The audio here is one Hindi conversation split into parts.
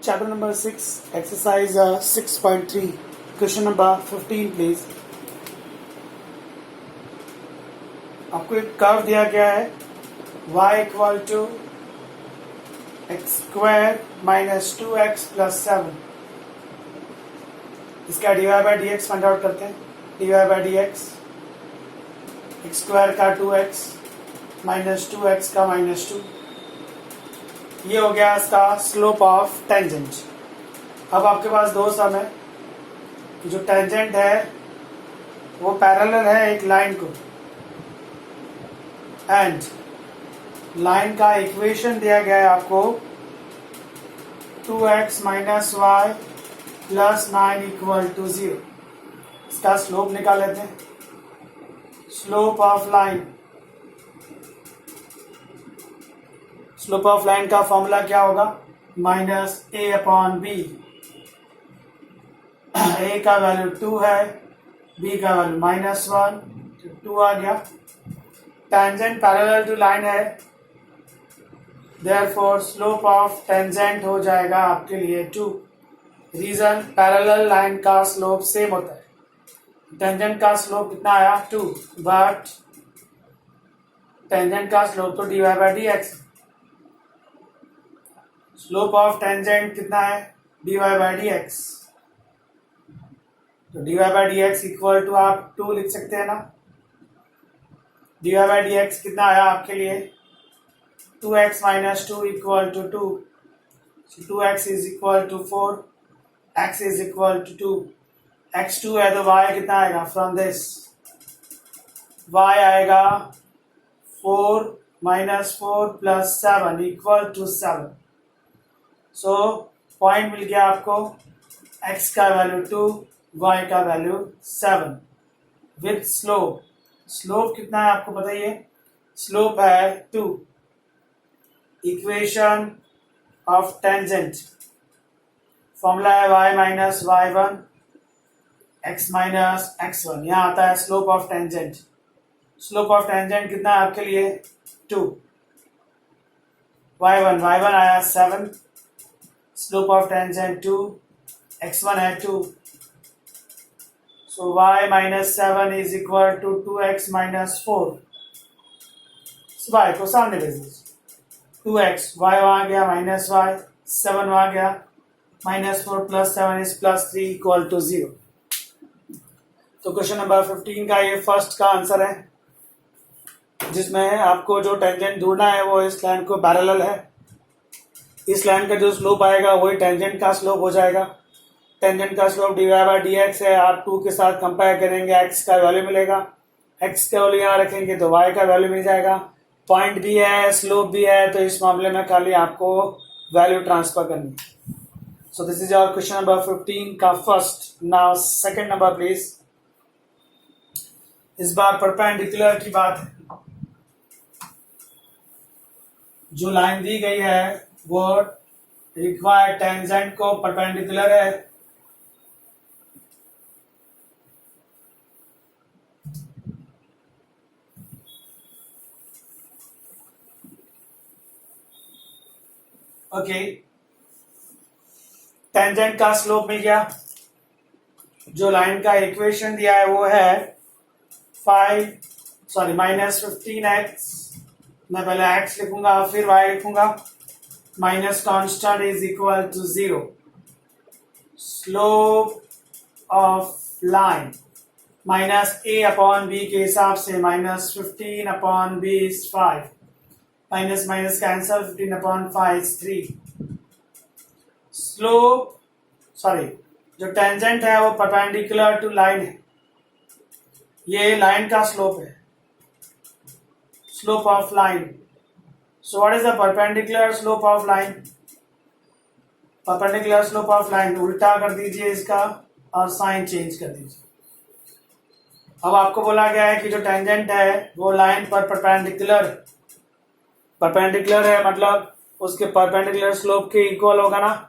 Chapter number 6, exercise 6.3, question number 15 please. आपको एक कर्व दिया गया है y equal to x square minus 2x plus 7. इसका dy by d x find out करते हैं. dy by d x x square का 2x माइनस 2x का माइनस 2. ये हो गया इसका स्लोप ऑफ टेंजेंट. अब आपके पास दो सम है. जो टेंजेंट है वो पैरेलल है एक लाइन को एंड लाइन का इक्वेशन दिया गया है आपको 2x minus y plus 9 equal to 0. इसका स्लोप निकाल लेते हैं. स्लोप ऑफ लाइन का फॉर्मूला क्या होगा? Minus a upon b. A का वैल्यू 2 है, बी का वैल्यू माइनस 1, तो 2 आ गया. टेंजेंट पैरेलल टू लाइन है, देयरफॉर स्लोप ऑफ टेंजेंट हो जाएगा आपके लिए 2. रीजन पैरेलल लाइन का स्लोप सेम होता है. टेंजेंट का स्लोप कितना आया? 2, बट टेंजेंट का स्लोप तो d y by d x. Slope of tangent कितना है? D y by d x. तो d y by d x equal to आप 2 लिख सकते हैं ना. D y by d x कितना आया आपके लिए? 2x minus 2 equal to 2. 2x is equal to 4, x is equal to 2. x 2 है तो y कितना आएगा? फ्रॉम दिस y आएगा 4 minus 4 plus 7 equal to 7. So point मिल गया आपको. x का वैल्यू 2, y का वैल्यू 7 विथ स्लोप. स्लोप कितना है आपको बताइए? स्लोप है 2. इक्वेशन ऑफ टेंजेंट फॉर्मूला है y minus y1 x minus x1. यहाँ आता है slope of tangent. Slope of tangent कितना है आपके लिए? 2. y1 आया 7. स्लोप ऑफ टेंजेंट 2, x1 है 2. So y minus 7 is equal to 2x minus 4. y को सामने भेज दीजिए. 2x, y वहां गया माइनस y, 7 वहां गया minus 4 plus 7 is plus 3 equal to 0. तो क्वेश्चन नंबर 15 का ये फर्स्ट का आंसर है, जिसमें आपको जो टेंजेंट ढूंढना है वो इस लाइन को पैरेलल है. इस लाइन का जो स्लोप आएगा वही टेंजेंट का स्लोप हो जाएगा. टेंजेंट का slope d y by d x है. आप 2 के साथ कंपेयर करेंगे, एक्स का वैल्यू मिलेगा. एक्स का वैल्यू यहाँ रखेंगे तो वाई का वैल्यू मिल जाएगा. पॉइंट भी है, स्लोप भी है, तो इस मामले में खाली आपको वैल्यू ट्रांसफर करनी. So this is our question number 15 का first. Now second number please. इस बार परपेंडिकुलर की बात है. जो लाइन दी गई है वो रिक्वायर्ड टेंजेंट को परपेंडिकुलर है. ओके, टेंजेंट का स्लोप मिल गया. जो लाइन का इक्वेशन दिया है वो है माइनस 15x. मैं पहले x लिखूंगा फिर y लिखूंगा. Minus constant is equal to 0. Slope of line minus a upon b के हिसाब से minus 15 upon b is 5. Minus minus cancel, 15 upon 5 is 3. Slope जो टेंजेंट है वो परपेंडिकुलर टू लाइन है. ये लाइन का स्लोप है, slope of line. So what is the perpendicular slope of line? Perpendicular slope of line उल्टा कर दीजिए इसका और साइन चेंज कर दीजिए. अब आपको बोला गया है कि जो टेंजेंट है वो लाइन पर परपेंडिकुलर है, मतलब उसके परपेंडिकुलर स्लोप के इक्वल होगा ना.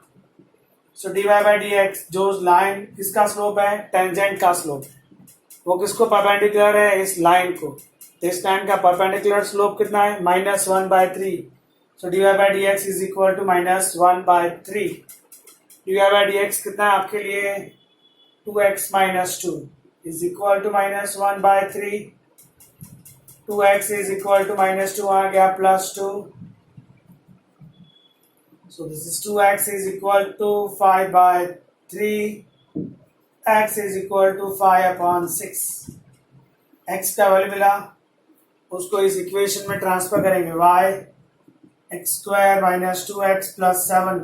So d y by d x, जो लाइन किसका स्लोप है? टेंजेंट का स्लोप. वो किसको परपेंडिकुलर है? इस लाइन को. इस लाइन का परपेंडिकुलर स्लोप कितना है? -1/3. So dy by dx is equal to -1/3. dy by dx कितना है आपके लिए 2x minus 2 is equal to minus 1 by 3. 2x is equal to minus 2 आ गया plus 2. So this is 2x is equal to 5 by 3. x is equal to 5 upon 6. x का वैल्यू मिला, उसको इस इक्वेशन में ट्रांसफर करेंगे y x square minus 2x plus 7.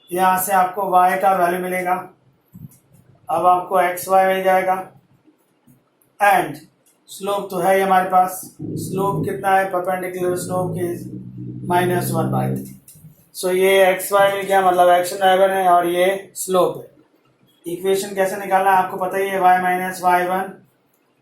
यहाँ से आपको y का वैल्यू मिलेगा. अब आपको एक्स वाई मिल जाएगा. एंड स्लोप तो है ही हमारे पास. स्लोप कितना है? Perpendicular slope is minus 1 by 3. सो ये एक्स वाई मिल गया, मतलब एक्शन ड्राइवर है और ये स्लोप है. इक्वेशन कैसे निकालना है आपको पता ही है. y minus y one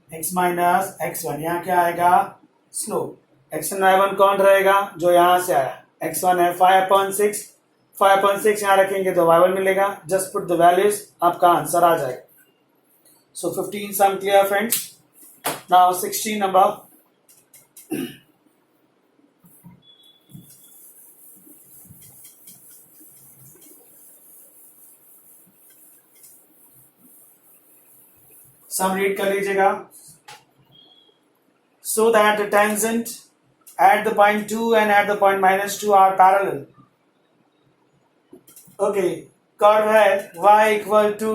x minus x one. यहाँ क्या आएगा? स्लोप. एक्शन वाई वन कौन रहेगा? जो यहाँ से आया. एक्स वन है 5/6. 5/6 यहाँ रखेंगे तो y1 मिलेगा. जस्ट पुट द वैल्यूज, आपका आंसर आ जाएगा. So 15 sum clear friends. Now 16 number. Sum read कर लीजिएगा. So that the tangent at the point 2 and at the point -2 are parallel. Okay, curve है y equal to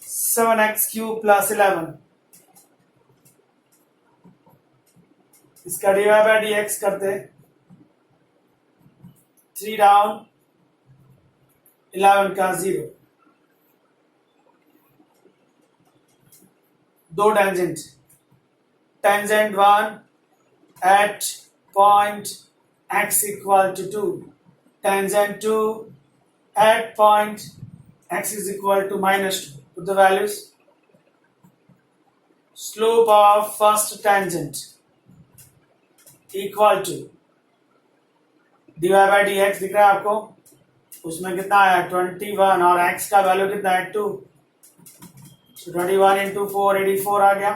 7x cube plus 11. इसका dy बाई dx करते 3 डाउन 11 का 0. दो tangent. Tangent 1 at point x equal to 2. Tangent 2 at point x is equal to -2. Put the values. Slope of first tangent equal to dy by dx दिख रहा है आपको. उसमें कितना आया? 21 और x का वैल्यू कितना है? 2. So 21 into 4 84 आ गया.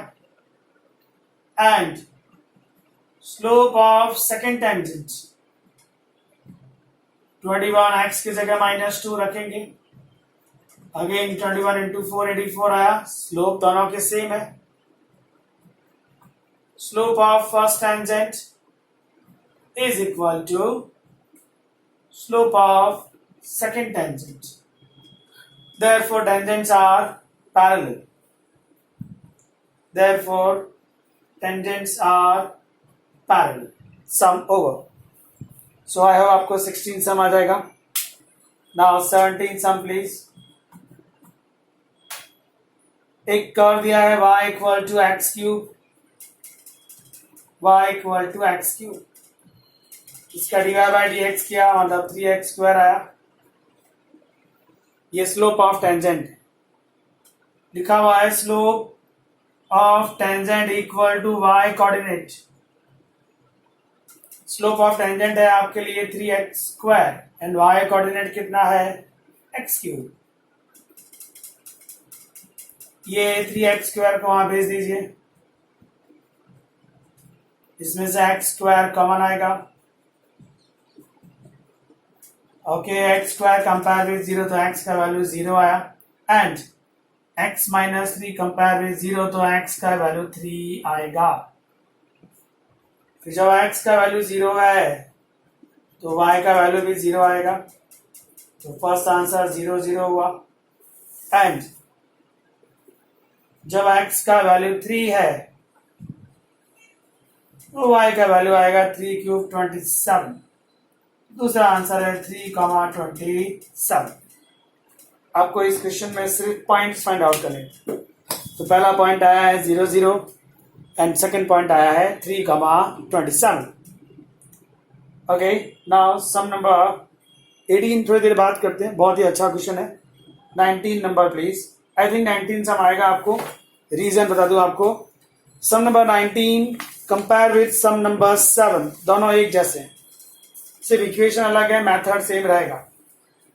And slope of second tangent 21 x की जगह -2 रखेंगे. अगेन 21 into 4 84 आया. स्लोप दोनों के सेम है. Slope of first tangent is equal to slope of second tangent. Therefore tangents are parallel. Therefore tangents are parallel. Sum over. So I hope आपको 16 सम आ जाएगा. Now 17 sum please. एक कर्व दिया है y equal to x cube. y equal to x cube. इसका dy बाई dx किया, मतलब 3x स्क्वायर आया. ये स्लोप ऑफ टेंजेंट लिखा हुआ है. Slope of tangent equal to y coordinate. Slope of tangent है आपके लिए 3x square and y coordinate कितना है? x cube. ये 3x स्क्वायर को वहां भेज दीजिए. इसमें से x स्क्वायर कॉमन आएगा. Okay, x square compare with 0 तो x का वैल्यू 0 आया. And x minus 3 compare with 0 तो x का वैल्यू 3 आएगा. फिर जब x का वैल्यू 0 है तो y का वैल्यू भी 0 आएगा. तो फर्स्ट आंसर 0 0 हुआ. एंड जब x का वैल्यू 3 है तो y का वैल्यू आएगा 3 क्यूब 27. दूसरा आंसर है 3,27. आपको इस क्वेश्चन में सिर्फ पॉइंट्स फाइंड आउट करने. तो पहला पॉइंट आया है 0 0 एंड सेकेंड पॉइंट आया है 3,27. ओके, नाउ सम नंबर 18 थोड़ी देर बात करते हैं. बहुत ही अच्छा क्वेश्चन है. 19 number please. I think 19 sum आएगा आपको. रीजन बता दूं आपको. Sum number 19 compare with sum number 7. दोनों एक जैसे हैं, सिर्फ इक्वेशन अलग है, मेथड सेम रहेगा.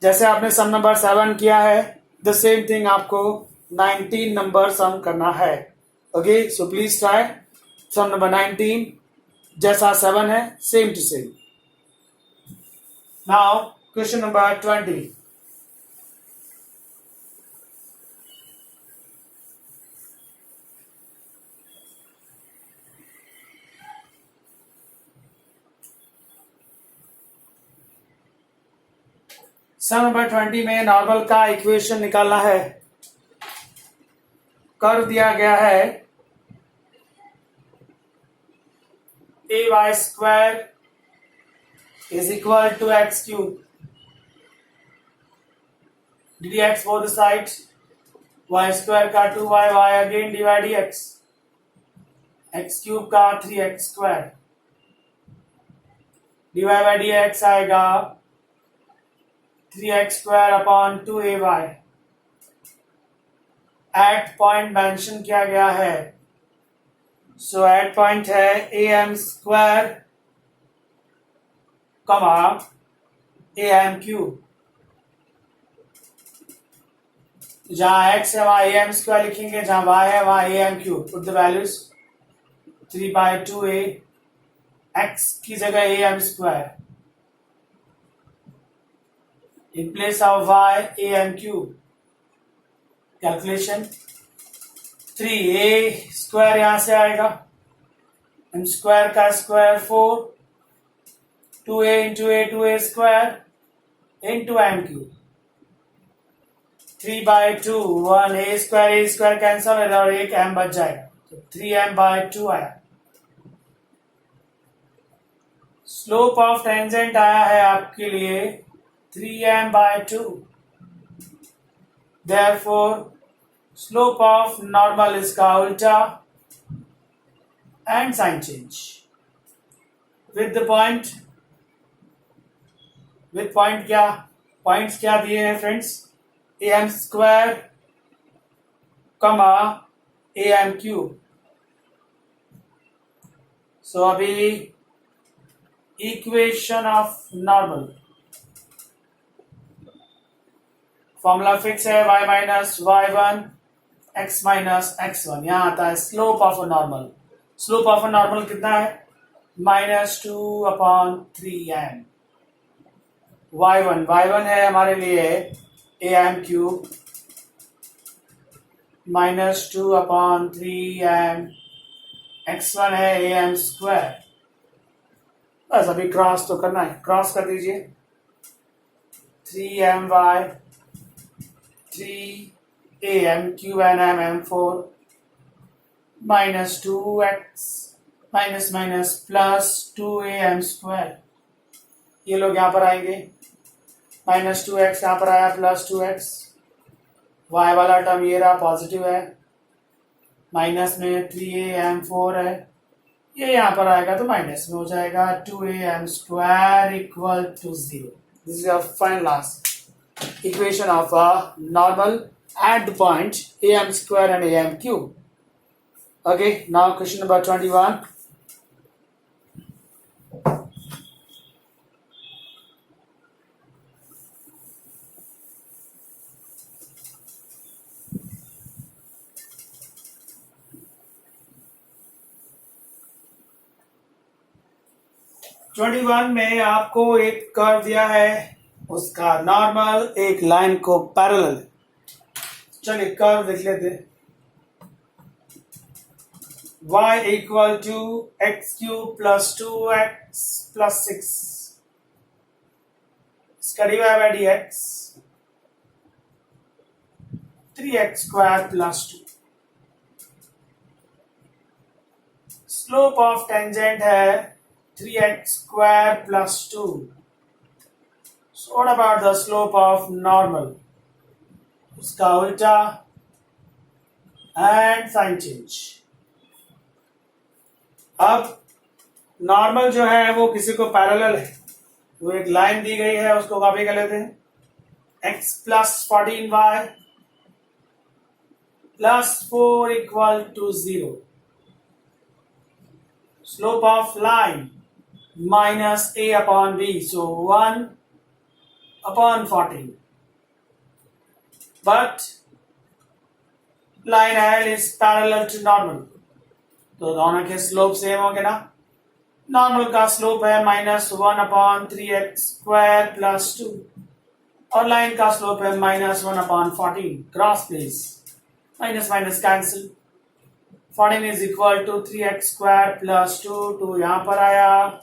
जैसे आपने सम नंबर 7 किया है, द सेम थिंग आपको 19 नंबर सम करना है. Okay, so please try. Sum number 19 जैसा 7 है, same to same. Now question number 20. Sum number 20 में नॉर्मल का इक्वेशन निकालना है। कर्व दिया गया है a y square is equal to x cube d x both sides y square का 2y y again divide x x cube का 3x square divide by d x आएगा 3x square upon 2ay। At point mention किया गया है, सो एट पॉइंट है am स्क्वायर कमा am क्यूब। जहां x है वहां am स्क्वायर लिखेंगे, जहां y है वहां am cube. Put the values 3/2a x की जगह am square in place of y am cube. Calculation 3a square यहां से आएगा, m स्क्वायर का square 4, 2a into a 2a square into m cube. 3/2 1 a square cancel है और एक m बच जाएगा, तो 3m/2 आया। स्लोप ऑफ टेंजेंट आया है आपके लिए 3m/2। Therefore, slope of normal इसका उल्टा and sign change with the point क्या पॉइंट्स क्या दिए हैं friends, am square comma am क्यूब। सो अभी equation of normal formula fix है y minus y1 x minus x1। यहां आता है slope of a normal. Slope of a normal कितना है, -2/3m। y1 है हमारे लिए am क्यूब -2/3m। x1 है am स्क्वायर। बस अभी क्रॉस तो करना है, क्रॉस कर दीजिए 3my 3am cube n m m4 -2x minus plus 2am square. ये लोग यहां पर आएंगे, -2x यहां पर आया प्लस 2x। y वाला टर्म ये रहा पॉजिटिव है, माइनस में 3am4 है, ये यहां पर आएगा तो माइनस में हो जाएगा 2am square equal to 0। This is your final answer. Equation of a normal at the point am square and am cube. Okay, now question number 21. में आपको एक कर्व दिया है, उसका नॉर्मल एक लाइन को पैरेलल। चलिए कर्व देख लेते। y equal to x cube plus 2x plus 6 इसका divide by dx 3x square plus 2। Slope of tangent है 3x square plus 2। So what about the slope of normal? उसका उल्टा and sign change। अब नॉर्मल जो है वो किसी को पैरेलल है, वो एक लाइन दी गई है, उसको कॉपी कर लेते हैं। x plus 14y plus 4 equal to 0। Slope of line minus a upon b, so 1/14, but line L is parallel to normal, तो दोनों के स्लोप सेम होंगे ना। नॉर्मल का स्लोप है -1/3x स्क्वायर प्लस 2 और लाइन का स्लोप है -1/14। Cross please, minus minus cancel. 14 is equal to 3x square plus 2 यहां पर आया,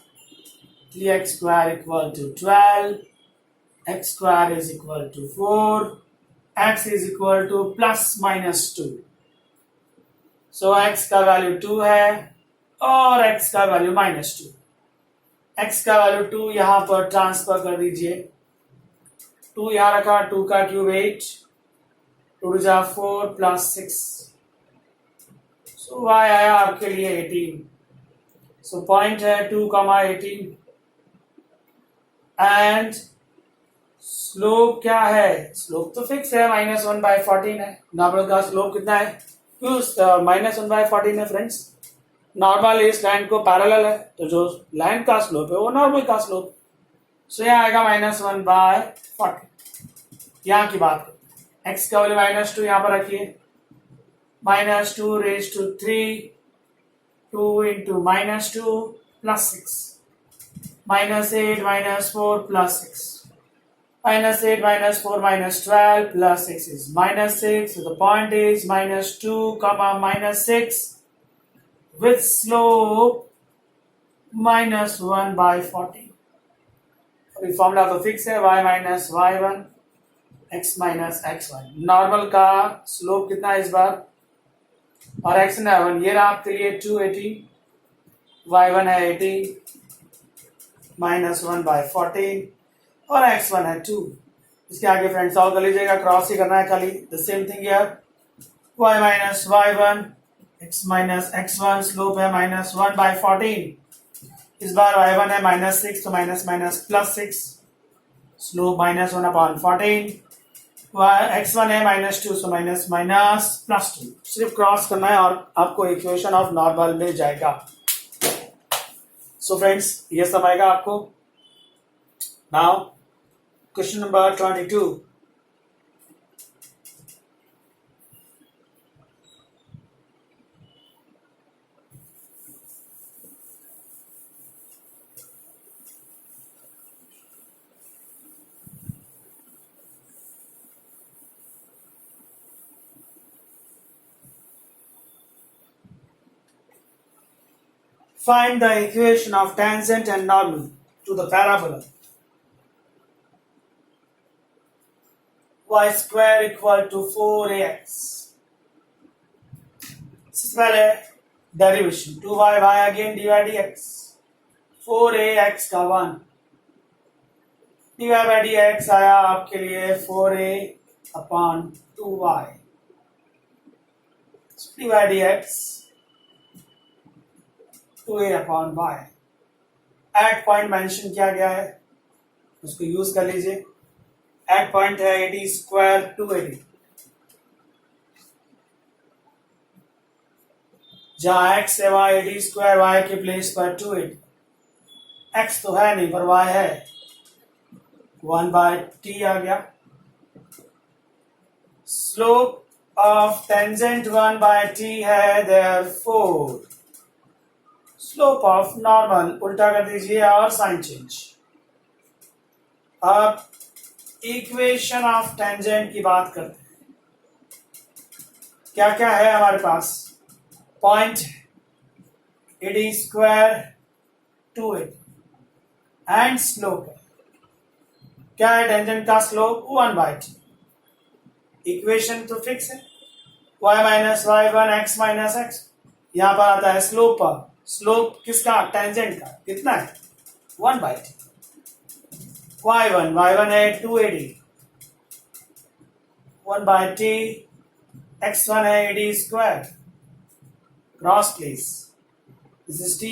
3x square equal to 12 x square is equal to 4, x is equal to plus minus 2. So x का वैल्यू 2 है और x का वैल्यू माइनस 2. x का वैल्यू 2 यहां पर ट्रांसफर कर दीजिए. 2 यहां रखा, 2 का क्यूब 8, 2 जा 4 प्लस 6. सो y आया आपके लिए 18. सो पॉइंट है 2,18 एंड स्लोप क्या है? स्लोप तो फिक्स है, -1/14 है. नॉर्मल का स्लोप कितना है? क्यों -1/14 है फ्रेंड्स? नॉर्मल इस लाइन को पैरेलल है, तो जो लाइन का स्लोप है वो नॉर्मल का स्लोप. सो यहाँ आएगा -1/14. यहाँ की बात करें, एक्स का वैल्यू -2 यहाँ पर रखिए. -2 raised to 3, 2 into -2 plus 6, -8 -4 plus 6, -8 -4 -12 plus 6 is -6. So the point is -2, -6 with slope -1/14. अभी फॉर्मूला तो फिक्स है, y minus y1 x minus x1. Normal का स्लोप कितना है इस बार? और x है 1. ये रहा आपके लिए 280, y1 है 80 -1/14 और x1 है 2. इसके आगे फ्रेंड्स सॉल्व कर लीजिएगा, क्रॉस ही करना है खाली. The same thing here, y minus y1 x minus x1, slope है -1/14. इस बार y1 है -6, तो minus minus plus 6, slope -1/14. x1 है -2, सो माइनस माइनस प्लस 2. सिर्फ क्रॉस करना है और आपको इक्वेशन ऑफ नॉर्मल मिल जाएगा. सो फ्रेंड्स ये सब आएगा आपको. Now question number 22. Find the equation of tangent and normal to the parabola y square equal to 4ax. इससे पहले derivation 2y y again dy dx. 4ax का 1 dy by dx आया आपके लिए 4a/2y. dy dx 2a/y. At point mention किया गया है, उसको यूज कर लीजिए. एट पॉइंट है 80 स्क्वायर 280. जहां x है वहां 80 स्क्वायर, y के प्लेस पर 280. x तो है नहीं पर y है, 1/t आ गया. स्लोप ऑफ टेंजेंट 1/t है, देयरफॉर स्लोप ऑफ नॉर्मल उल्टा कर दीजिए और साइन चेंज. अब इक्वेशन ऑफ टेंजेंट की बात करते हैं. क्या क्या है हमारे पास? पॉइंट 80 स्क्वायर 280 एंड स्लोप है. क्या है टेंजेंट का स्लोप? 1/t. इक्वेशन तो फिक्स है, y minus y1 x minus x. यहां पर आता है स्लोप पर. स्लोप किसका? टेंजेंट का. कितना है? 1/t. y1 है 280, 1/t. x1 है 80 square. Cross please. This is dy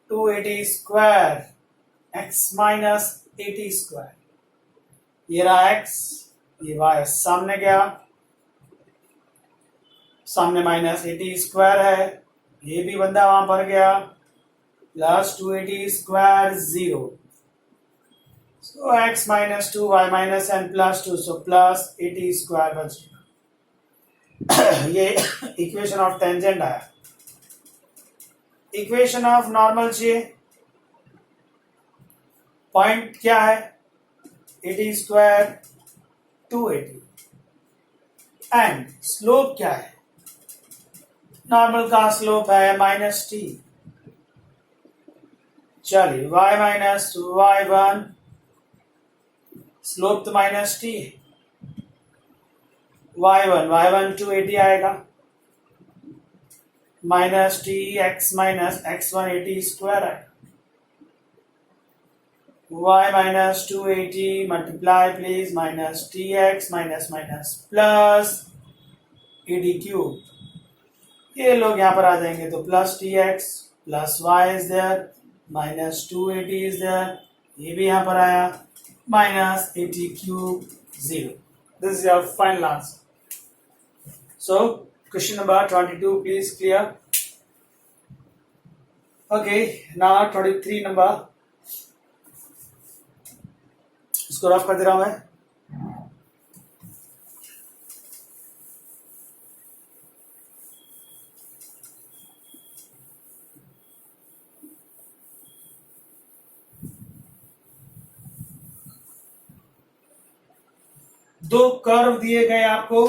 280 square x minus 80 square. ये रहा x, ये y सामने गया, सामने -80 स्क्वायर है, ये भी बंदा वहां पर गया, प्लस 280 स्क्वायर 0. सो x minus 2 y minus n plus 2, so plus 80 square बच गया. ये इक्वेशन ऑफ टेंजेंट आया. इक्वेशन ऑफ नॉर्मल चाहिए. पॉइंट क्या है? 80 स्क्वायर 280 एंड स्लोप क्या है? नॉर्मल का स्लोप है -t. चलिए y minus y1 स्लोप तो माइनस टी है, y1 टू 80 आएगा, minus t x minus x1 80 square आएगा, y minus 280 multiply please minus t x minus minus plus 80 cube, ये लोग यहाँ पर आ जाएंगे तो plus t x plus y is there minus 280 is there, ये भी यहाँ पर आया minus 80 cube 0. This is your final answer. So question number 22, please clear. Okay, now 23 number. इसको रफ कर दे रहा हूं मैं. दो कर्व दिए गए आपको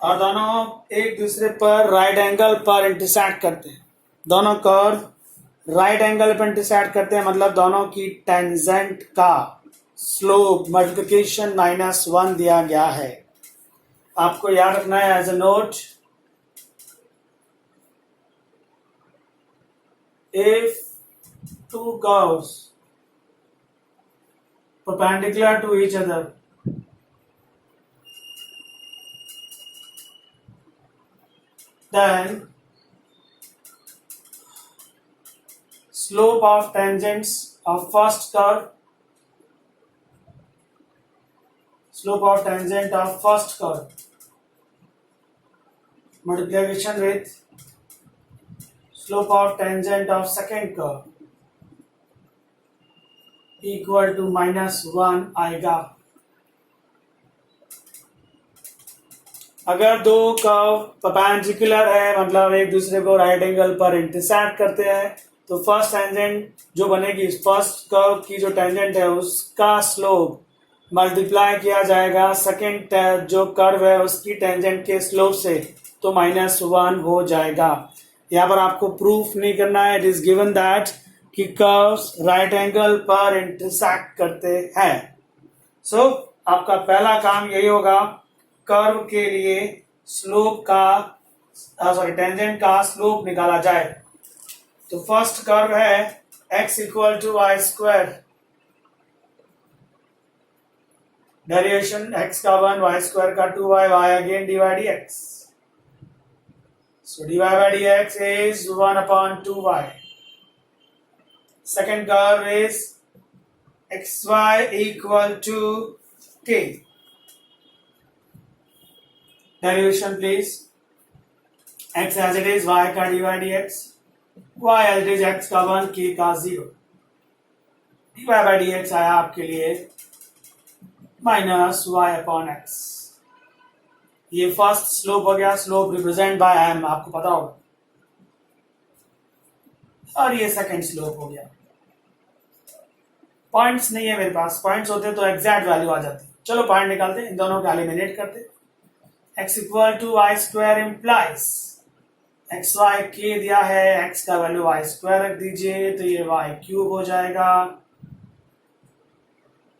और दोनों एक दूसरे पर राइट एंगल पर इंटरसेक्ट करते हैं. दोनों कर्व राइट एंगल पर इंटरसेक्ट करते हैं, मतलब दोनों की टेंजेंट का स्लोप मल्टीप्लिकेशन -1 दिया गया है. आपको याद रखना है as a note, if two curves perpendicular to each other then slope of tangents of first curve multiplication with slope of tangent of second curve equal to -1 आएगा. अगर दो कर्व परपेंडिकुलर है, मतलब एक दूसरे को राइट एंगल पर इंटरसेक्ट करते हैं, तो फर्स्ट टेंजेंट जो बनेगी, फर्स्ट कर्व की जो टेंजेंट है उसका स्लोप मल्टीप्लाई किया जाएगा सेकेंड जो कर्व है उसकी टेंजेंट के स्लोप से, तो -1 हो जाएगा. यहाँ पर आपको प्रूफ नहीं करना है, इट इज गिवन दैट कि कर्व्स राइट एंगल पर इंटरसेक्ट करते हैं. सो आपका पहला काम यही होगा, कर्व के लिए स्लोप का टेंजेंट का स्लोप निकाला जाए. तो फर्स्ट कर्व है x equal to y square, derivation x का 1, y स्क्वायर का 2y, y again dy dx. So dy by dx is 1 upon 2y. Second curve is xy equal to k. Derivation please. X as it is, y का dy dx, y as it is x का 1, k का 0. dy by dx आया आपके लिए माइनस y अपॉन x. ये फर्स्ट स्लोप हो गया, स्लोप रिप्रेजेंट बाय m, आपको पता होगा. और ये सेकंड स्लोप हो गया. पॉइंट्स नहीं है मेरे पास, पॉइंट्स होते तो एग्जैक्ट वैल्यू आ जाती. चलो पॉइंट निकालते हैं, इन दोनों को एलिमिनेट करते. x equal to y square implies x y के दिया है, x का वैल्यू वाई स्क्वायर रख दीजिए, तो ये वाई क्यूब हो जाएगा.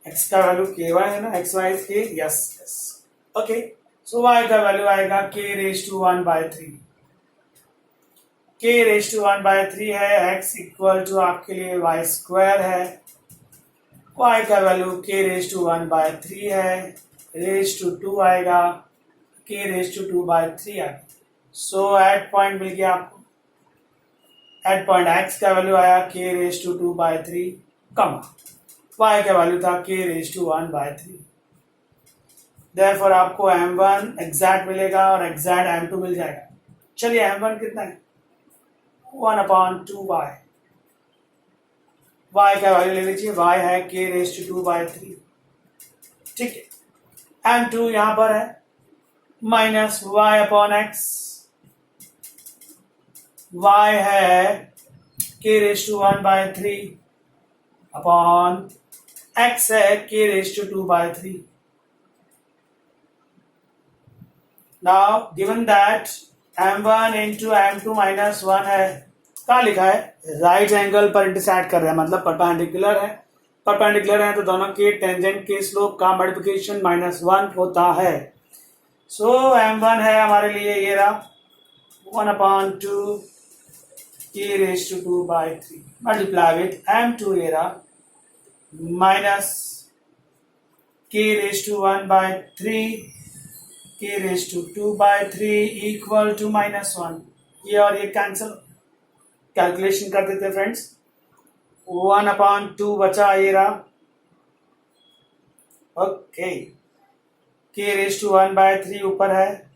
x का वैल्यू के वाई है ना, एक्स वाई के, yes yes. Okay, so y का वैल्यू आएगा k raise to 1/3. k raise to 1/3 है, x इक्वल टू आपके लिए वाई स्क्वायर है, y का वैल्यू k रेज टू 1/3 है, रेज टू 2 आएगा, k रेज टू 2/3 आएगा. सो एट पॉइंट मिल गया आपको. एट पॉइंट x का वैल्यू आया k रेज टू 2/3 कमा y का वैल्यू था k रेज टू 1/3. देयरफॉर आपको m1 एग्जैक्ट मिलेगा और एग्जैक्ट m2 मिल जाएगा. चलिए m1 कितना है, 1/2y. y का वैल्यू ले लीजिए, y है k रेज टू 2/3. ठीक है, m2 यहां पर है minus y upon x. y है k raise to 1/3 upon x है k raise to 2/3. Now given that m1 into m2 minus 1 है, कहाँ लिखा है, राइट एंगल पर इंटरसेक्ट कर रहा है, मतलब परपेंडिकुलर है, परपेंडिकुलर हैं तो दोनों के टेंजेंट के स्लोप का मल्टीप्लिकेशन -1 होता है। सो m1 है हमारे लिए ये रहा 1/2 k raised to 2/3 multiply with m2 ये रहा minus k raised to 1/3 k raised to 2/3 equal to -1। ये और ये कैंसिल, कैलकुलेशन कर देते फ्रेंड्स। 1/2 बचा ये रहा, ओके। k raised to 1/3 ऊपर है,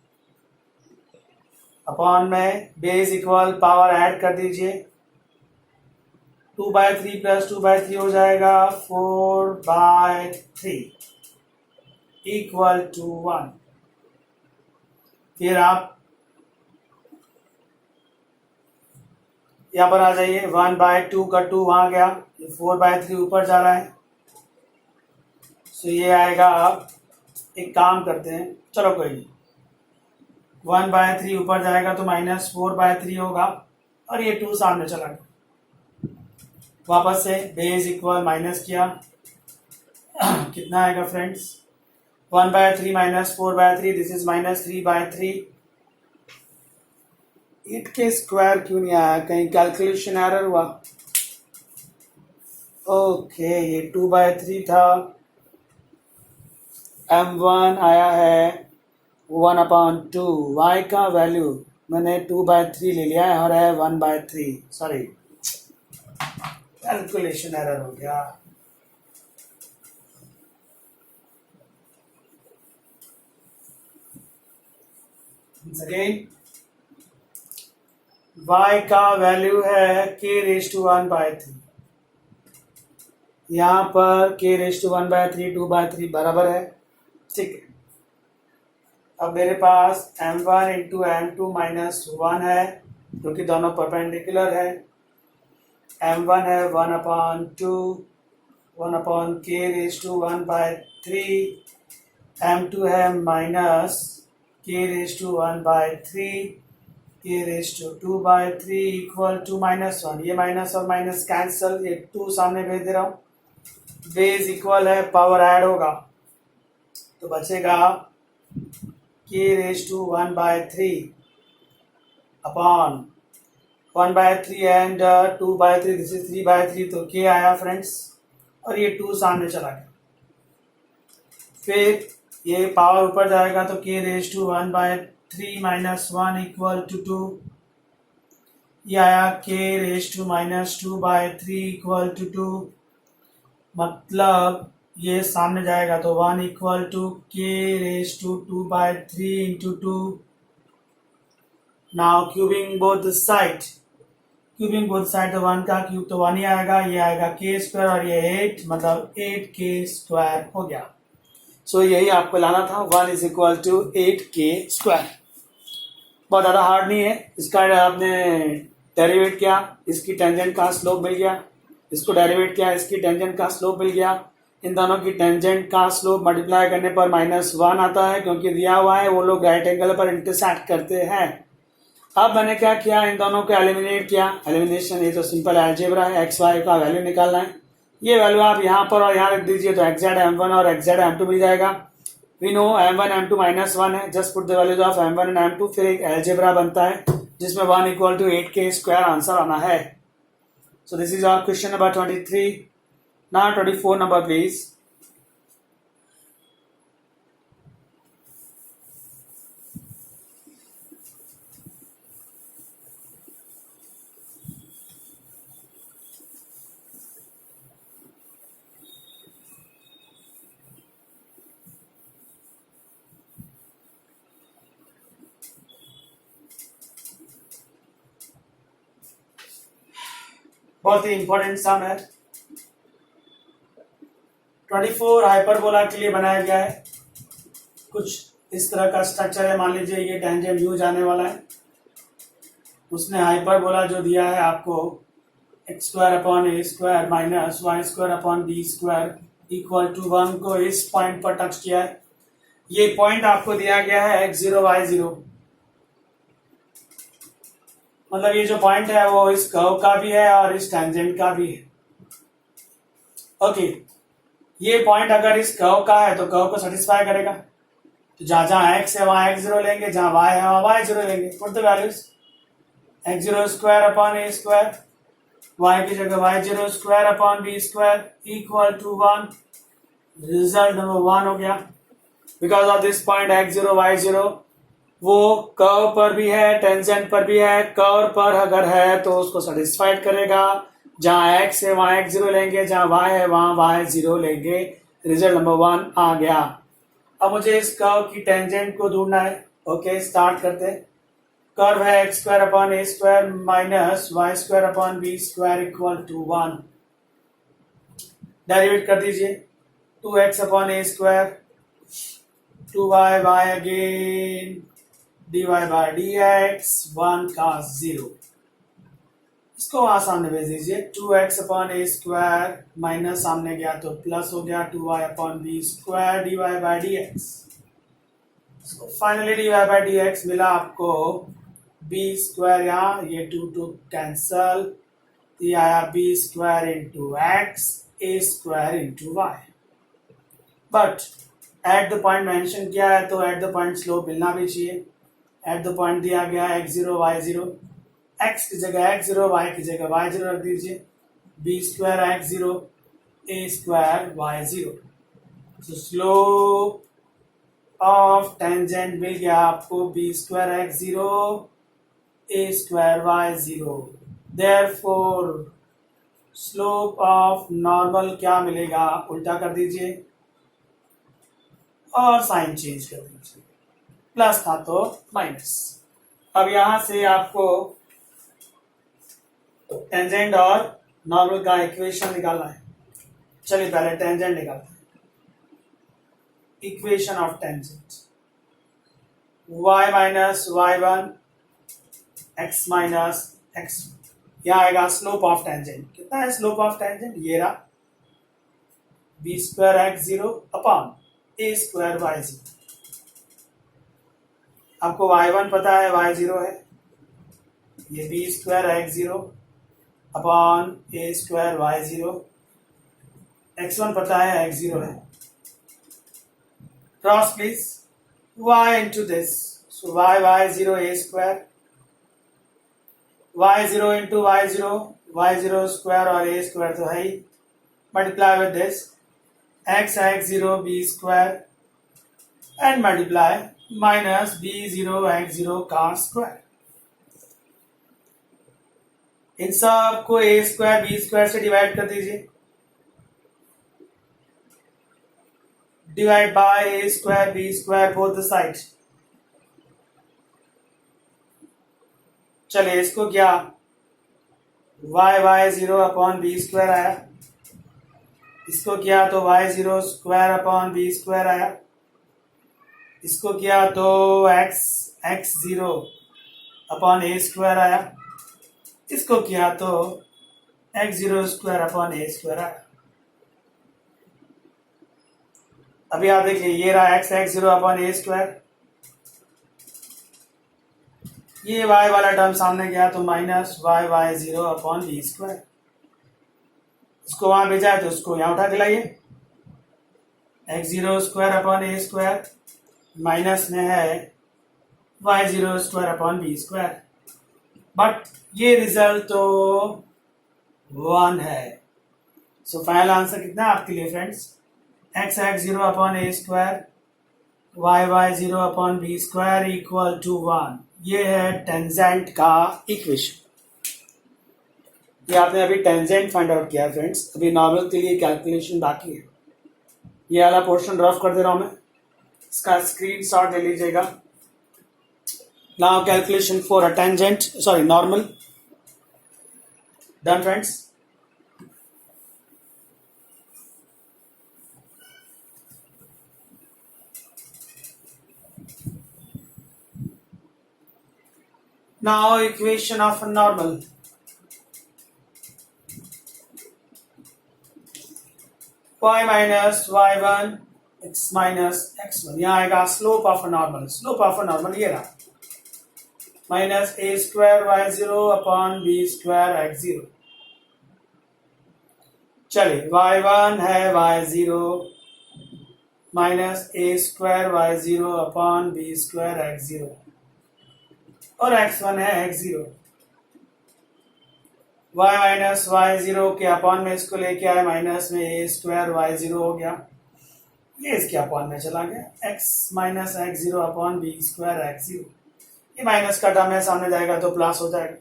अपॉन में बेस इक्वल पावर ऐड कर दीजिए, 2/3 प्लस 2/3 हो जाएगा 4/3 इक्वल टू 1। फिर आप यहाँ पर आ जाइए, 1/2 का 2 वहां गया, 4/3 ऊपर जा रहा है। सो ये आएगा, आप एक काम करते हैं, चलो कोई नहीं, 1/3 ऊपर जाएगा तो -4/3 होगा और ये 2 सामने चला गया। वापस से बेस इक्वल माइनस किया, कितना आएगा फ्रेंड्स, 1/3 -4/3, दिस इज -3/3। 8 के स्क्वायर क्यों नहीं आया, कहीं कैलकुलेशन एरर हुआ? ओके, ये 2/3 था, m1 आया है 1/2, y का वैल्यू मैंने 2/3 ले लिया है और है 1/3, सॉरी कैलकुलेशन एरर हो गया। अगेन y का वैल्यू है k raised to 1/3, यहाँ पर k raised to 1/3 2/3 बराबर है, ठीक है। अब मेरे पास m1 इंटू m2 -1 है, क्योंकि दोनों परपेंडिकुलर है। m1 है 1/2 1/k raised to 1/3, m2 है -k raised to 1/3 k raised to 2/3 equal to -1। ये माइनस और माइनस कैंसल, ये 2 सामने भेज दे रहा हूँ, बेस इक्वल है, पावर ऐड होगा तो बचेगा k raised to 1/3 upon 1/3 and 2/3, this is 3/3, तो k आया फ्रेंड्स और ये 2 सामने चला गया। फिर ये पावर ऊपर जाएगा तो k raised to 1/3 -1 equal to 2, ये आया k raised to -2/3 equal to 2, मतलब ये सामने जाएगा तो 1 equal to k raised to 2/3 into 2। Now cubing both side, cubing both side तो 1 का क्यूब तो 1 ही आएगा, ये आएगा k स्क्वायर और ये 8, मतलब 8k स्क्वायर हो गया। सो यही आपको लाना था, 1 is equal to 8k square. बहुत ज़्यादा हार्ड नहीं है, इसका आपने डेरिवेट किया, इसकी टेंजेंट का स्लोप मिल गया, इसको डेरिवेट किया, इसकी टेंजेंट का स्लोप मिल गया, इन दोनों की टेंजेंट का स्लोप मल्टीप्लाई करने पर -1 आता है, क्योंकि दिया हुआ है वो लोग राइट एंगल पर इंटरसेक्ट करते हैं। अब मैंने क्या किया, इन दोनों को एलिमिनेट किया, एलिमिनेशन ये तो सिंपल अलजेब्रा है, एक्स वाई का वैल्यू निकालना है। ये वैल्यू आप यहाँ पर और यहाँ रख दीजिए तो एग्जैक्ट m1 और एग्जैक्ट m2 मिल जाएगा। वी नो m1 m2 -1 है, just put the values of m1 and m2, फिर एक अलजेब्रा बनता है जिसमें 1 equal to 8k square answer आना है। So this is our question number 23। Now 24 number please. बहुत ही इंपॉर्टेंट सम है। 24 हाइपरबोला के लिए बनाया गया है। कुछ इस तरह का स्ट्रक्चर है, मान लीजिए ये टेंजेंट यू जाने वाला है, उसने हाइपरबोला जो दिया है आपको x² minus y² equal to 1 को इस पॉइंट पर टच किया है। ये पॉइंट आपको दिया गया है x0 y0, मतलब ये जो पॉइंट है वो इस कर्व का भी है और इस टेंजेंट का भी है। ओके, ये पॉइंट अगर इस कर्व का है तो कर्व को सेटिस्फाई करेगा। तो जहां जहां एक्स है वहां एक्स जीरो लेंगे, जहां वाई है वहां वाई जीरो लेंगे। Put the values, x zero square upon a square, y की जगह y zero square upon b square equal to 1। Result number 1 हो गया। Because of this point x zero y zero वो कर्व पर भी है, टेंजेंट पर भी है। कर्व पर अगर है तो उसको सेटिस्फाइड करेगा। जहां एक्स है वहां एक्स जीरो लेंगे, जहां वाई है वहां वाई जीरो लेंगे। रिजल्ट नंबर 1 आ गया। अब मुझे इस कर्व की टेंजेंट को ढूंढना है। ओके, स्टार्ट करते हैं। कर्व है x square upon a square minus y square upon b square equal to 1। Derivate कर दीजिए। 2x upon a square, 2y y again dy by dx, 1 का 0। इसको वहां सामने भेज दीजिए। 2x upon a square minus सामने गया तो प्लस हो गया 2y upon b square dy by dx। Finally dy by dx मिला आपको बी स्क्वायर, यहाँ ये 2 कैंसल, ये आया b square into x a square into y. But at the point mention किया है तो एट द पॉइंट स्लोप मिलना भी चाहिए। एट द पॉइंट दिया गया है x zero y zero, x की जगह x जीरो, वाई की जगह वाई जीरो रख दीजिए। B square x zero a square y zero. तो स्लोप ऑफ टेंजेंट मिल गया आपको b square x zero a square y zero. Therefore slope of normal क्या मिलेगा, उल्टा कर दीजिए और साइन चेंज कर दीजिए। प्लस था तो माइनस। अब यहां से आपको टेंजेंट और नॉर्मल का इक्वेशन निकालना है। चलिए पहले टेंजेंट निकालते हैं। Equation of tangent, y minus y one x minus x. यहां आएगा स्लोप ऑफ टेंजेंट। कितना है स्लोप ऑफ टेंजेंट, ये रहा b square x zero upon a square y zero. आपको y1 पता है y0 है, ये b square x zero upon a square y zero. x1 पता है x0 है। Cross please, y into this, so y zero a square, y0 into y0 square और ए स्क्वायर तो है ही, multiply with this x zero b square and multiply minus b zero x zero का स्क्वायर। इन सब को ए स्क्वायर बी स्क्वायर से डिवाइड कर दीजिए। Divide by a square b square both the side. चलिए इसको क्या, y zero upon b square आया। इसको किया तो y zero square upon b square आया। इसको किया तो x zero upon a square आया। इसको किया तो x zero square upon a square आया। अभी आप देखिए, ये रहा x zero upon a square, ये वाई वाला टर्म सामने गया तो minus y zero upon b square. इसको वहां भेजा है तो उसको यहां उठा के लाइए। X zero square upon a square minus में है y zero square upon b square. But ये रिजल्ट तो 1 है। सो फाइनल आंसर कितना है आपके लिए friends, x zero upon a square y zero upon b square equal to 1। ये है टेंजेंट का इक्वेशन। ये आपने अभी टेंजेंट फाइंड आउट किया फ्रेंड्स। अभी नॉर्मल के लिए कैलकुलेशन बाकी है। ये वाला पोर्शन रफ कर दे रहा हूं मैं, इसका स्क्रीनशॉट ले लीजिएगा। Now calculation for a tangent, sorry normal, done friends. Now equation of a normal, y minus y1 x minus x1। यहाँ आएगा slope of a normal. Slope of a normal ये रहा, minus a square y zero upon b square x zero. चलिए y1 है y0 minus a square y0 upon b square x0 और x1 है x0। y माइनस y0 के अपॉन में इसको लेके आए माइनस में ए स्क्वायर y0 हो गया, ये इसके अपॉन में चला गया x minus x0 upon b square x0। ये माइनस का टर्म है, सामने जाएगा तो प्लस हो जाएगा,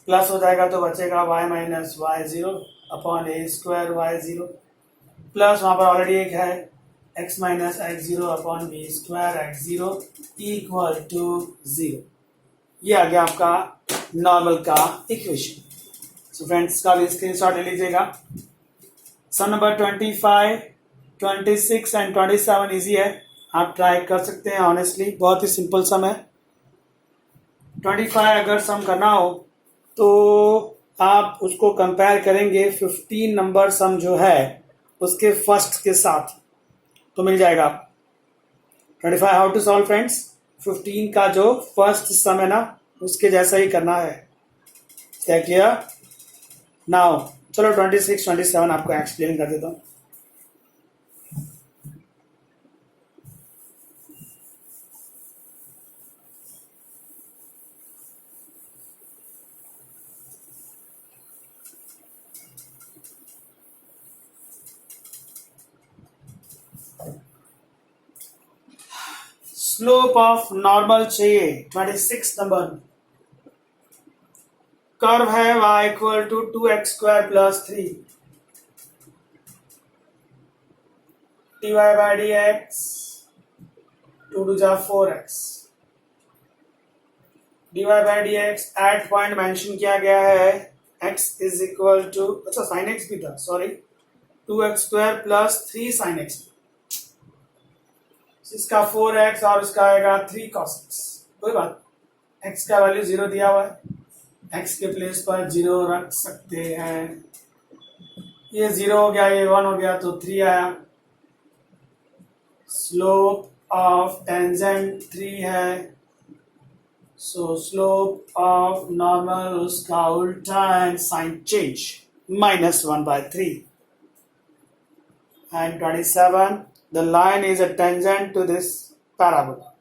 प्लस हो जाएगा तो बचेगा y minus y0 upon a square y0 plus वहां पर ऑलरेडी एक है x minus x0 upon b square x0 equal to 0। ये आ गया आपका नॉर्मल का इक्वेशन। सो फ्रेंड्स का भी स्क्रीनशॉट ले लीजिएगा। सम नंबर 25, 26 एंड 27 इजी है, आप ट्राई कर सकते हैं। ऑनेस्टली बहुत ही सिंपल सम है। 25 अगर सम करना हो तो आप उसको कंपेयर करेंगे 15 नंबर सम जो है उसके फर्स्ट के साथ, तो मिल जाएगा। 25 हाउ टू सॉल्व फ्रेंड्स, 15 का जो फर्स्ट सम है ना उसके जैसा ही करना है। क्लियर? नाउ चलो 26, 27 आपको एक्सप्लेन कर देता हूँ। स्लोप ऑफ नॉर्मल चाहिए 26 नंबर। कर्व है y equal to 2x square plus 3 dy by d x 2 टू जा 4x dy by d x at point mention किया गया है x इज इक्वल टू, अच्छा साइन x भी था, sorry, 2x square plus 3 sine x, इसका 4x और इसका आएगा 3 cos x। कोई बात, x का वैल्यू 0 दिया हुआ है, x के प्लेस पर 0 रख सकते हैं। ये 0 हो गया, ये 1 हो गया तो 3 आया। स्लोप ऑफ टेंजेंट 3 है, सो स्लोप ऑफ नॉर्मल उसका उल्टा and sine change -1/3 and 27 the line is a tangent to this parabola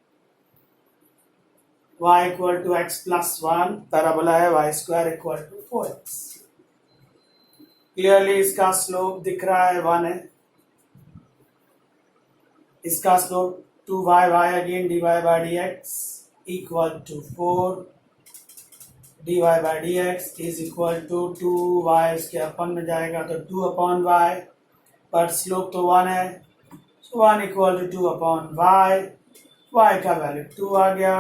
y equal to x plus 1, parabola है y square equal to 4x। Clearly इसका स्लोप दिख रहा है 1 है, इसका slope 2y y again dy by dx equal to 4 dy by dx is equal to 2y, इसके अपन में जाएगा तो 2 अपॉन y, पर स्लोप तो 1 है, 1 equal to 2 upon y, y का वैल्यू 2 आ गया।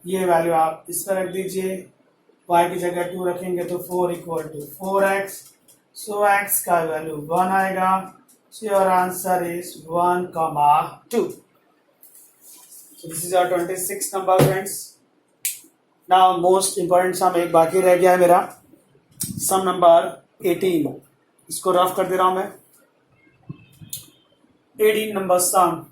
ये वैल्यू आप इस पर रख दीजिए, y की जगह 2 रखेंगे तो 4 equal to 4x, so x का वैल्यू 1 आएगा। So your answer is 1,2। So this is our 26 number friends. Now most important sum एक बाकी रह गया है मेरा, सम नंबर 18। इसको रफ कर दे रहा हूं मैं। 18 नंबर सम।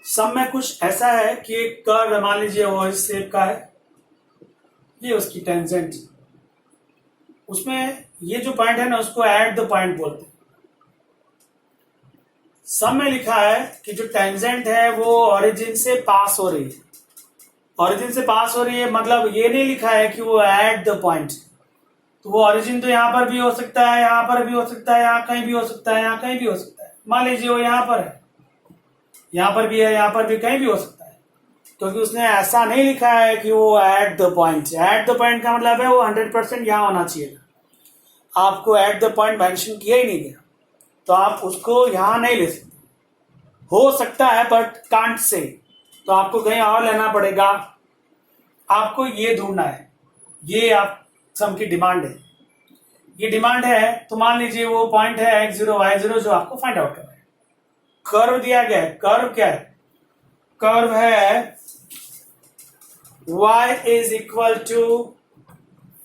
सम में कुछ ऐसा है कि एक कर्व मान लीजिए वो इस शेप का है, ये उसकी टेंजेंट, उसमें ये जो पॉइंट है ना उसको एट द पॉइंट बोलते हैं। सम में लिखा है कि जो टेंजेंट है वो ओरिजिन से पास हो रही है, ओरिजिन से पास हो रही है, मतलब ये नहीं लिखा है कि वो एट द पॉइंट, तो वो ओरिजिन तो यहाँ पर भी हो सकता है, यहाँ पर भी हो सकता है, यहाँ कहीं भी हो सकता है, यहाँ कहीं भी हो सकता है। मान लीजिए वो यहाँ पर है, यहाँ पर भी है, यहाँ पर भी, कहीं भी हो सकता है, क्योंकि उसने ऐसा नहीं लिखा है कि वो eight the point. Eight the point का मतलब है वो 100% यहाँ होना चाहिए, आपको एट द पॉइंट मेंशन किया ही नहीं गया, तो आप उसको यहाँ नहीं ले सकते। हो सकता है बट कांट से, तो आपको कहीं और लेना पड़ेगा। आपको ये ढूंढना है, ये आप सम की डिमांड है, ये डिमांड है। तो मान लीजिए वो पॉइंट है x0 y0 जो आपको फाइंड आउट करना है। कर्व दिया गया है, कर्व क्या है? कर्व है y is equal to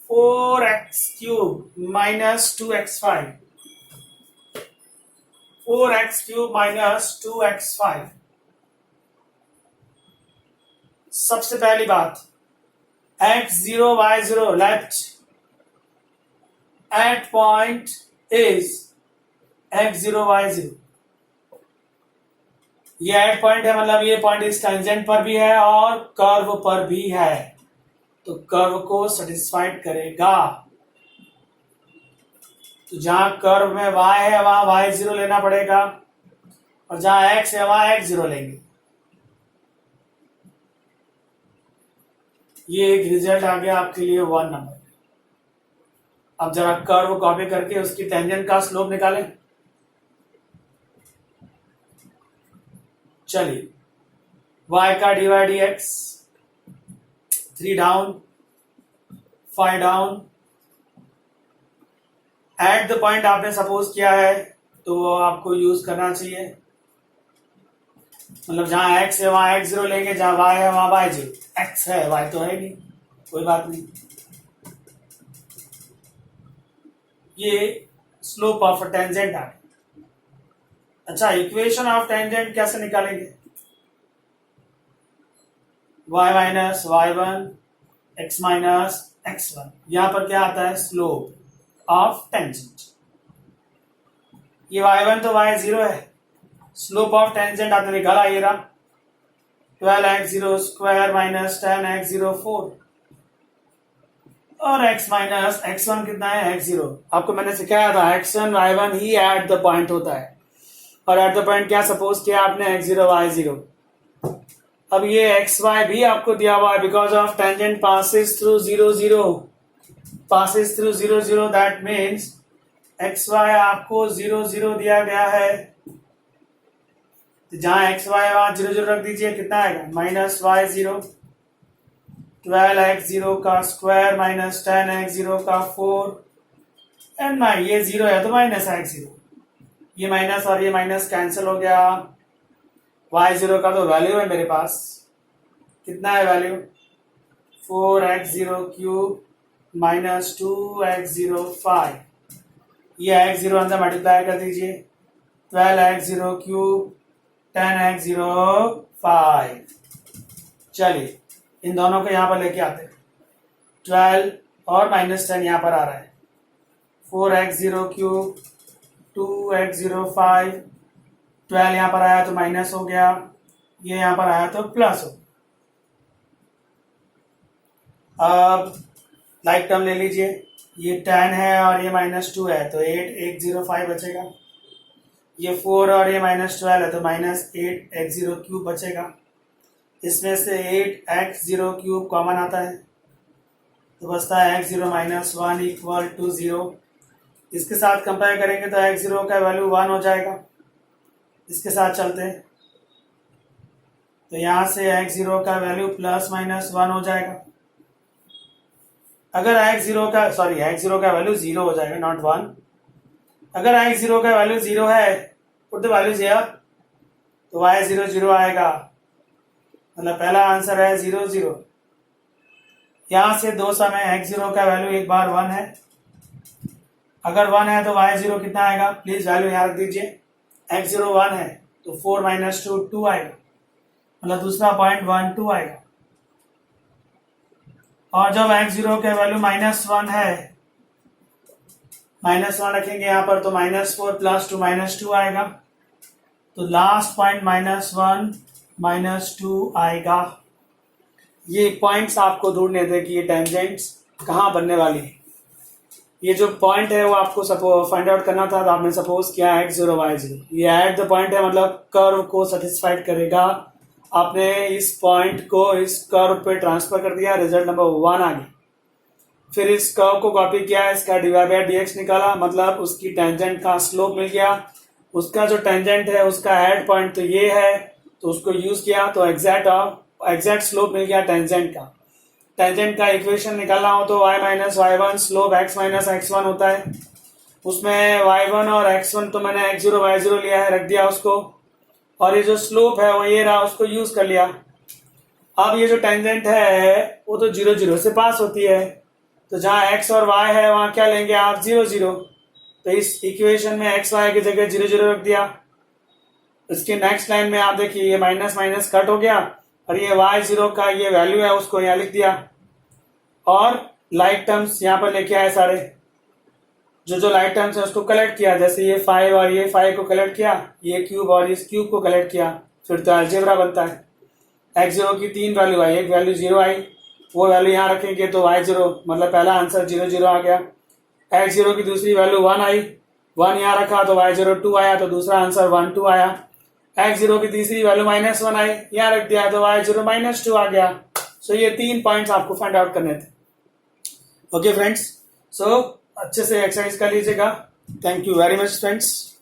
4x cube minus 2x5 4x³ minus 2x5। सबसे पहली बात, x0 y0 left eight point is x0 y0। ये एट पॉइंट है, मतलब ये पॉइंट इस टेंजेंट पर भी है और कर्व पर भी है, तो कर्व को सेटिस्फाइड करेगा। तो जहां कर्व में y है वहां y0 लेना पड़ेगा, और जहां x है वहां x0 लेंगे। ये एक रिजल्ट आ गया आपके लिए 1 नंबर। अब जरा कर्व कॉपी करके उसकी टेंजेंट का स्लोप निकालें। चलिए, y का dy dx, 3 down 5 down, eight the point आपने सपोज किया है तो वो आपको यूज करना चाहिए। मतलब जहां x है वहां x0 लेंगे, जहां y है वहां y0। x है, y तो है नहीं, कोई बात नहीं। ये स्लोप ऑफ टेंजेंट आ गया। अच्छा, इक्वेशन ऑफ टेंजेंट कैसे निकालेंगे? y minus y1 x minus x1। यहां पर क्या आता है? Slope of tangent. ये y1 तो y0 है, स्लोप ऑफ टेंजेंट आपने निकाला, ये रहा 12x0 स्क्वायर माइनस 10x0 4, और x माइनस x1 कितना है? x0। आपको मैंने सिखाया था x1 y1 he eight the point होता है, और एट द पॉइंट क्या सपोज किया आपने? x0 y0। अब ये xy भी आपको दिया हुआ है, because of tangent passes through 0 0, passes through 0 0, that means xy आपको 0 0 दिया गया है। तो जहां xy वहां 0 0 रख दीजिए, कितना आएगा? माइनस y0, 12x0 का स्क्वायर माइनस 10x0 का 4, एंड ये 0 है तो माइनस x0। ये माइनस और ये माइनस कैंसिल हो गया। y0 का तो वैल्यू है मेरे पास, कितना है वैल्यू? 4x0³ minus 2x0 5। ये x0 अंदर मल्टीप्लाई कर दीजिए, 12x0³ 10x0 5। चलिए, इन दोनों को यहां पर लेके आते हैं। 12 और माइनस 10 यहां पर आ रहा है, 4x0³ 2x0 5। 12 यहां पर आया तो माइनस हो गया, ये यहां पर आया तो प्लस हो गया। अब लाइक टर्म ले लीजिए, ये 10 है और ये माइनस 2 है तो 8x05 बचेगा। ये 4 और ये माइनस 12 है तो माइनस 8x0³ बचेगा। इसमें से 8x0³ कॉमन आता है तो बचता है x0 माइनस 1 इक्वल टू 0। इसके साथ कंपेयर करेंगे तो x0 का वैल्यू 1 हो जाएगा। इसके साथ चलते हैं तो यहां से x0 का वैल्यू प्लस माइनस 1 हो जाएगा। अगर x0 का वैल्यू 0 हो जाएगा, नॉट 1। अगर x0 का वैल्यू 0 है, पुट द वैल्यूज हियर, तो y0 0 आएगा, मतलब पहला आंसर है 0 0। यहां से दो समय x0 का वैल्यू एक बार 1 है, अगर 1 है तो y0 कितना आएगा? प्लीज वैल्यू यहां रख दीजिए। x0 1 है तो 4 माइनस 2 2 आएगा, मतलब दूसरा पॉइंट 1 2 आएगा। और जब x0 के वैल्यू माइनस 1 है, माइनस 1 रखेंगे यहाँ पर तो माइनस 4 प्लस 2 माइनस 2 आएगा, तो लास्ट पॉइंट माइनस 1 माइनस 2 आएगा। ये पॉइंट्स आपको ढूंढने थे कि ये टेंजेंट्स कहाँ बनने वाली है। ये जो पॉइंट है वो आपको फाइंड आउट करना था, तो आपने सपोज किया x0 y0, ये एट द पॉइंट है, मतलब कर्व को सेटिस्फाइड करेगा। आपने इस पॉइंट को इस कर्व पे ट्रांसफर कर दिया, रिजल्ट नंबर 1 आ गया। फिर इस कर्व को कॉपी किया, इसका dy/dx निकाला, मतलब उसकी टेंजेंट का स्लोप मिल गया। उसका जो टेंजेंट है उसका एड पॉइंट तो ये है, तो उसको यूज किया तो एग्जैक्ट स्लोप मिल गया टेंजेंट का। टेंजेंट का इक्वेशन निकालना हो तो y minus y1 slope x minus x1 होता है। उसमें y1 और x1 तो मैंने x0 y0 लिया है, रख दिया उसको, और ये जो स्लोप है वो ये रहा, उसको यूज कर लिया। अब ये जो टेंजेंट है वो तो 0 0 से पास होती है, तो जहां x और y है वहां क्या लेंगे आप? 0 0। तो इस इक्वेशन में x y की जगह 0 0 रख दिया, इसके नेक्स्ट लाइन में आप देखिए ये माइनस माइनस कट हो गया और ये y0 का ये वैल्यू है उसको यहाँ लिख दिया और लाइक टर्म्स यहाँ पर लेके आए सारे जो लाइक टर्म्स है उसको कलेक्ट किया, जैसे ये 5 और ये 5 को कलेक्ट किया, ये क्यूब और इस क्यूब को कलेक्ट किया, फिर तो अलजेब्रा बनता है। x0 की 3 वैल्यू आई, एक वैल्यू 0 आई, वो वैल्यू यहाँ रखेंगे तो y0 मतलब पहला आंसर 0 0 आ गया। x0 की दूसरी वैल्यू 1 आई, 1 यहाँ रखा तो y0 2 आया तो दूसरा आंसर 1 2 आया। x0 की तीसरी वैल्यू -1 आई, यहाँ रख दिया तो y0 -2 आ गया। सो ये 3 पॉइंट्स आपको फाइंड आउट करने थे। ओके फ्रेंड्स, सो अच्छे से एक्सरसाइज कर लीजिएगा। Thank you very much friends.